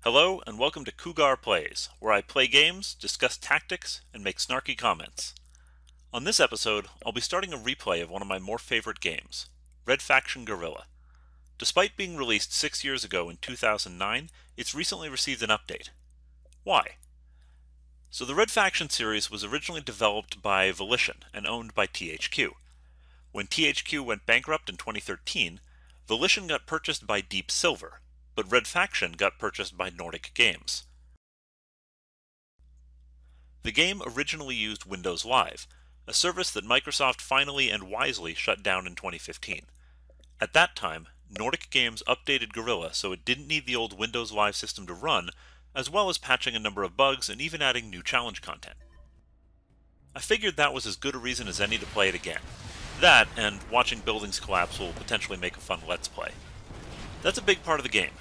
Hello, and welcome to Coogaar Plays, where I play games, discuss tactics, and make snarky comments. On this episode, I'll be starting a replay of one of my more favorite games, Red Faction Guerrilla. Despite being released 6 years ago in 2009, it's recently received an update. Why? So the Red Faction series was originally developed by Volition and owned by THQ. When THQ went bankrupt in 2013, Volition got purchased by Deep Silver, but Red Faction got purchased by Nordic Games. The game originally used Windows Live, a service that Microsoft finally and wisely shut down in 2015. At that time, Nordic Games updated Guerrilla so it didn't need the old Windows Live system to run, as well as patching a number of bugs and even adding new challenge content. I figured that was as good a reason as any to play it again. That, and watching buildings collapse will potentially make a fun Let's Play. That's a big part of the game.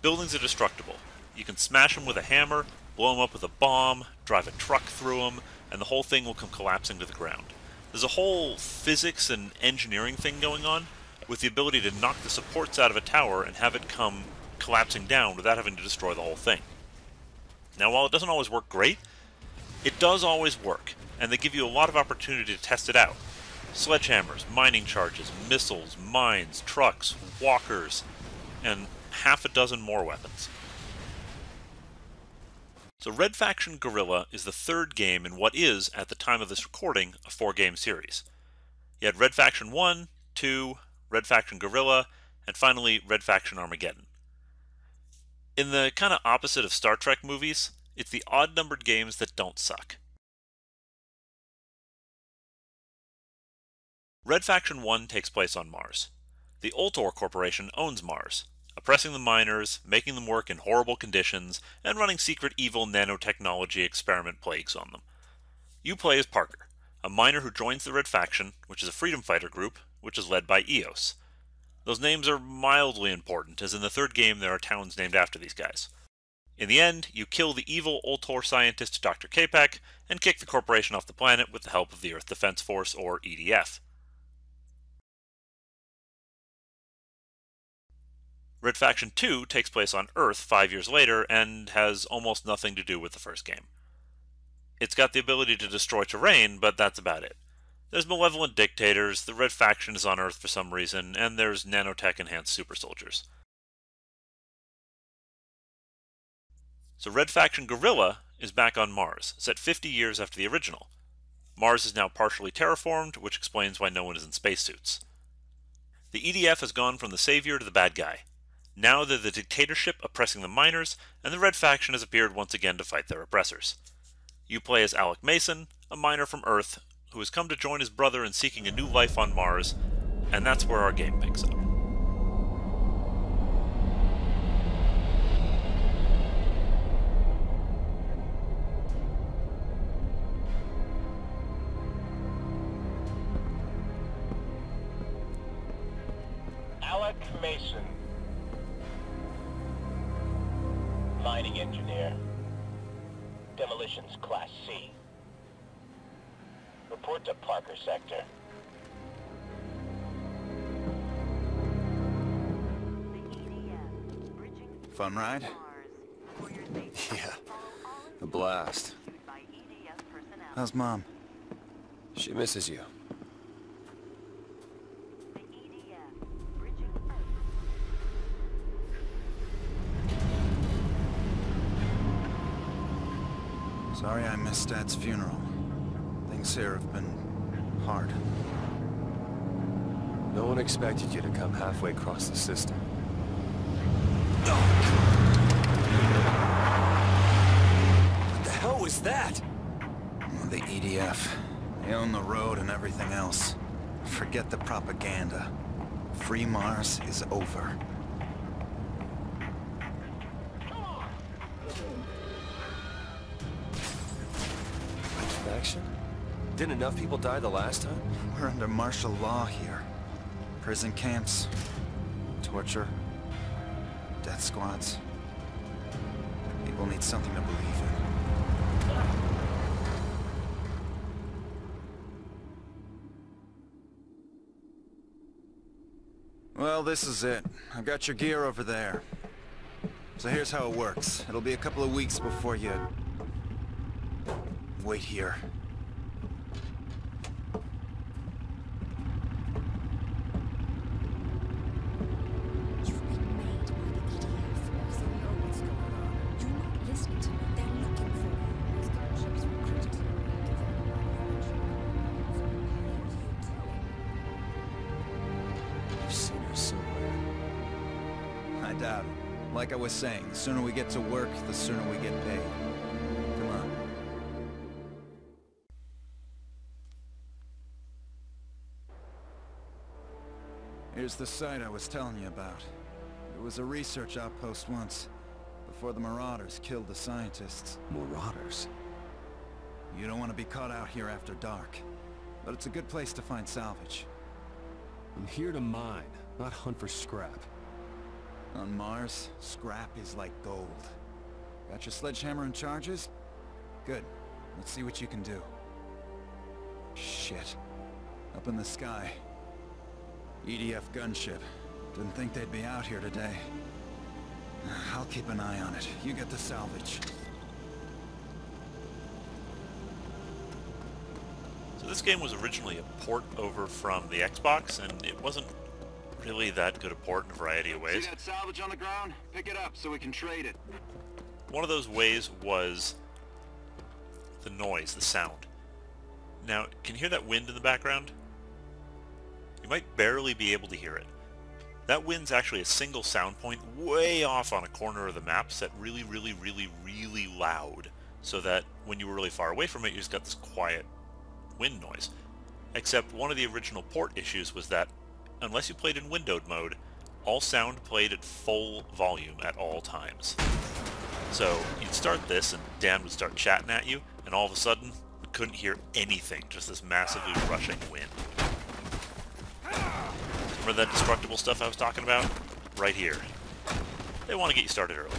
Buildings are destructible. You can smash them with a hammer, blow them up with a bomb, drive a truck through them, and the whole thing will come collapsing to the ground. There's a whole physics and engineering thing going on, with the ability to knock the supports out of a tower and have it come collapsing down without having to destroy the whole thing. Now, while it doesn't always work great, it does always work, and they give you a lot of opportunity to test it out. Sledgehammers, mining charges, missiles, mines, trucks, walkers, and half a dozen more weapons. So Red Faction Guerrilla is the third game in what is, at the time of this recording, a 4-game series. You had Red Faction 1, 2, Red Faction Guerrilla, and finally Red Faction Armageddon. In the kind of opposite of Star Trek movies, it's the odd-numbered games that don't suck. Red Faction 1 takes place on Mars. The Ultor Corporation owns Mars, oppressing the miners, making them work in horrible conditions, and running secret evil nanotechnology experiment plagues on them. You play as Parker, a miner who joins the Red Faction, which is a freedom fighter group, which is led by EOS. Those names are mildly important, as in the third game there are towns named after these guys. In the end, you kill the evil Ultor scientist Dr. Capac, and kick the corporation off the planet with the help of the Earth Defense Force, or EDF. Red Faction 2 takes place on Earth 5 years later and has almost nothing to do with the first game. It's got the ability to destroy terrain, but that's about it. There's malevolent dictators, the Red Faction is on Earth for some reason, and there's nanotech-enhanced super soldiers. So Red Faction Guerrilla is back on Mars, set 50 years after the original. Mars is now partially terraformed, which explains why no one is in spacesuits. The EDF has gone from the savior to the bad guy. Now they're the dictatorship oppressing the miners, and the Red Faction has appeared once again to fight their oppressors. You play as Alec Mason, a miner from Earth, who has come to join his brother in seeking a new life on Mars, and that's where our game picks up. Alec Mason, mining engineer, demolitions class C. Report to Parker sector. Fun ride? Yeah, a blast. How's Mom? She misses you. Sorry I missed Dad's funeral. Things here have been hard. No one expected you to come halfway across the system. What the hell was that? The EDF. They own the road and everything else. Forget the propaganda. Free Mars is over. Action? Didn't enough people die the last time? We're under martial law here. Prison camps, torture, death squads. People need something to believe in. Well, this is it. I've got your gear over there. So here's how it works. It'll be a couple of weeks before you... wait here. You've been made by the EDF because they know what's going on. You're not listening to me. They're looking for you. Those gunships were critical. Give them the right information. I've seen her somewhere. I doubt it. Like I was saying, the sooner we get to work, the sooner we get paid. Come on. Here's the site I was telling you about. It was a research outpost once, before the Marauders killed the scientists. Marauders? You don't want to be caught out here after dark, but it's a good place to find salvage. I'm here to mine, not hunt for scrap. On Mars, scrap is like gold. Got your sledgehammer and charges? Good. Let's see what you can do. Shit. Up in the sky. EDF gunship. Didn't think they'd be out here today. I'll keep an eye on it. You get the salvage. So this game was originally a port over from the Xbox, and it wasn't really that good a port in a variety of ways. See that salvage on the ground? Pick it up so we can trade it. One of those ways was the noise, the sound. Now, can you hear that wind in the background? You might barely be able to hear it. That wind's actually a single sound point way off on a corner of the map set really, really, really, really loud, so that when you were really far away from it, you just got this quiet wind noise. Except one of the original port issues was that unless you played in windowed mode, all sound played at full volume at all times. So you'd start this and Dan would start chatting at you, and all of a sudden we couldn't hear anything, just this massively rushing wind. Remember that destructible stuff I was talking about? Right here. They want to get you started early.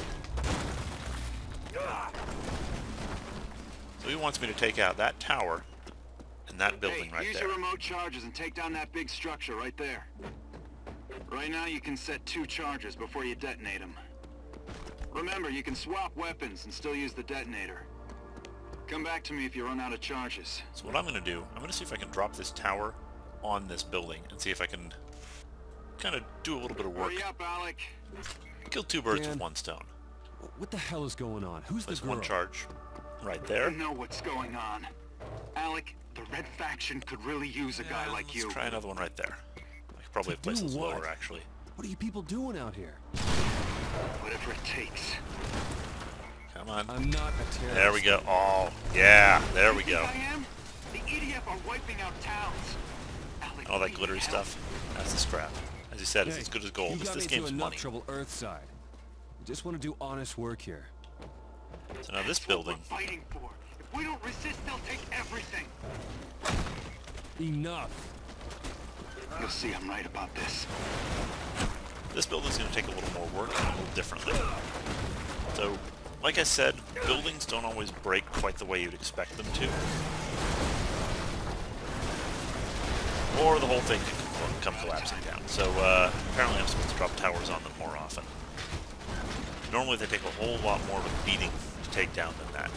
So he wants me to take out that tower and that building right use there. your remote charges and take down that big structure right there. Right now you can set 2 charges before you detonate them. Remember, you can swap weapons and still use the detonator. Come back to me if you run out of charges. So what I'm going to do, I'm going to see if I can drop this tower on this building and see if I can kind of do a little bit of work. Hurry up, Alec. Kill 2 birds Dan. with 1 stone. What the hell is going on? Who's There's the girl? 1 charge right I there. know what's going on. Alec, the Red Faction could really use a guy like you. Let's try another one right there. I could probably have To placed do this what? lower, actually. What are you people doing out here? Whatever it takes. Come on. I'm not a terrorist. There we go. Oh, yeah. There we You think go. I am? The EDF are wiping out towns. Alec, All that we need glittery help. stuff. That's the scrap. As you said, it's Hey, as good as gold. You This got me game's into enough money. trouble Earthside. I just want to do honest work here. So now this That's what building, we're fighting for. If we don't resist, they'll take everything. Enough. You'll see I'm right about this. this building's going to take a little more work and a little differently. So, like I said, buildings don't always break quite the way you'd expect them to. Or the whole thing can come collapsing down. So apparently I'm supposed to drop towers on them more often. Normally they take a whole lot more of a beating to take down than that.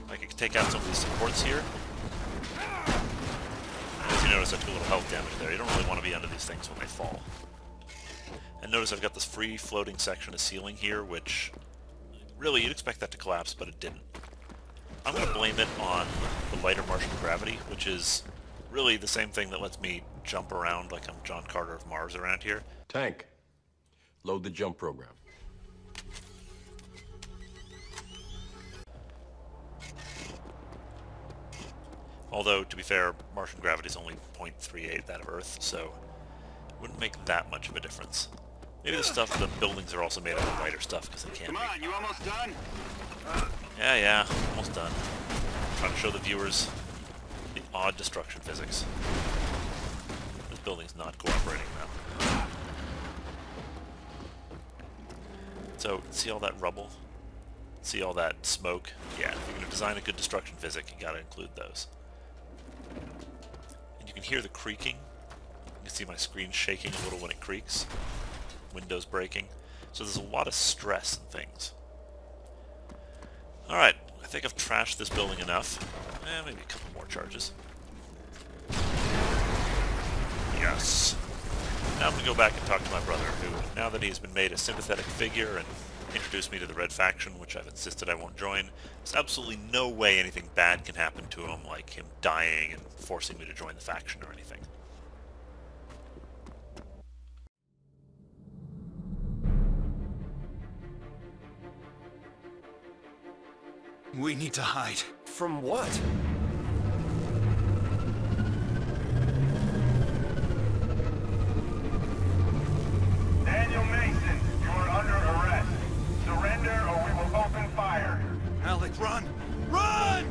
Like I can take out some of these supports here. As you notice, I took a little health damage there. You don't really want to be under these things when they fall. And notice I've got this free floating section of ceiling here, which really you'd expect that to collapse, but it didn't. I'm going to blame it on the lighter Martian gravity, which is really the same thing that lets me jump around like I'm John Carter of Mars around here. Tank, load the jump program. Although, to be fair, Martian gravity is only 0.38 that of Earth, so it wouldn't make that much of a difference. Maybe the buildings are also made out of lighter stuff because they can't Come be. on, you almost done? Yeah, almost done. Trying to show the viewers the odd destruction physics. This building's not cooperating now. So, see all that rubble? See all that smoke? Yeah, if you're going to design a good destruction physics, you got to include those. And you can hear the creaking. You can see my screen shaking a little when it creaks. Windows breaking. so there's a lot of stress and things. Alright, I think I've trashed this building enough. Maybe a couple more charges. Yes. Now I'm going to go back and talk to my brother, who, now that he's been made a sympathetic figure and introduced me to the Red Faction, which I've insisted I won't join, there's absolutely no way anything bad can happen to him, like him dying and forcing me to join the faction or anything. We need to hide. From what? Daniel Mason, you are under arrest. Surrender or we will open fire. Alec, run! Run!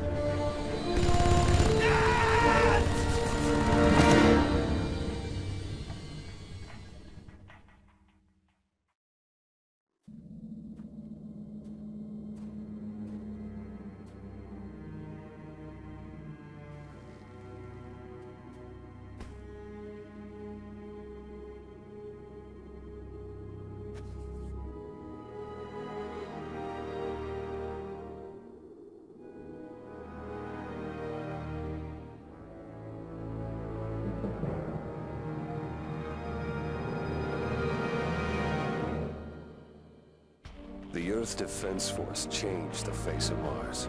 The Earth Defense Force changed the face of Mars.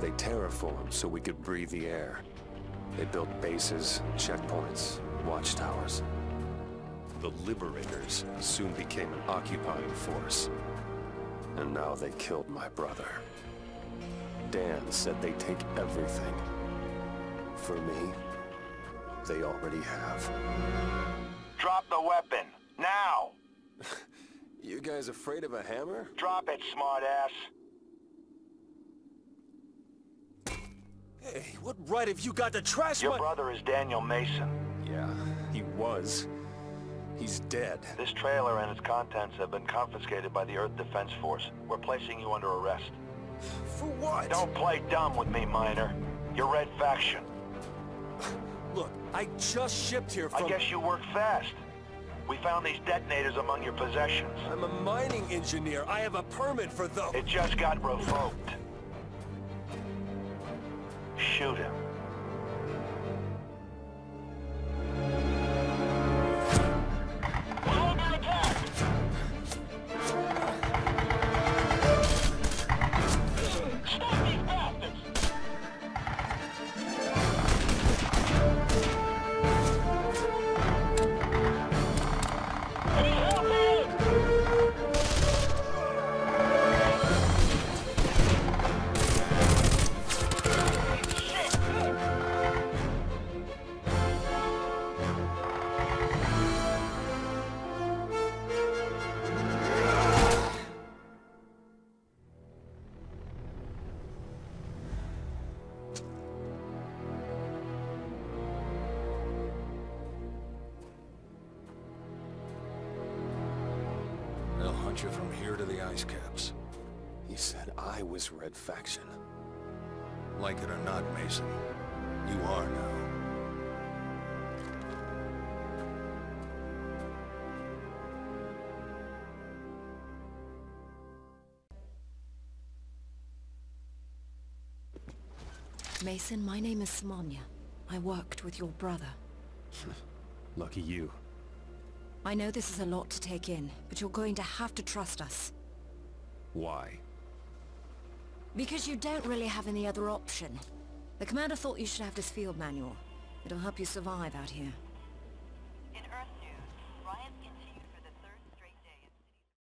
They terraformed so we could breathe the air. They built bases, checkpoints, watchtowers. The Liberators soon became an occupying force. And now they killed my brother. Dan said they'd take everything. For me, they already have. Drop the weapon, now! You guys afraid of a hammer? Drop it, smartass. Hey, what right have you got to trash Your my— brother is Daniel Mason. Yeah, he was. He's dead. This trailer and its contents have been confiscated by the Earth Defense Force. We're placing you under arrest. For what? Don't play dumb with me, Miner. You're Red Faction. Look, I just shipped here from— I guess you work fast. We found these detonators among your possessions. I'm a mining engineer. I have a permit for those. It just got revoked. Shoot him. We're under attack! Stop these bastards! Any help here? They'll hunt you from here to the ice caps. He said I was Red Faction. Like it or not, Mason, you are now. Mason, my name is Simanya. I worked with your brother. Lucky you. I know this is a lot to take in, but you're going to have to trust us. Why? Because you don't really have any other option. The commander thought you should have this field manual. It'll help you survive out here.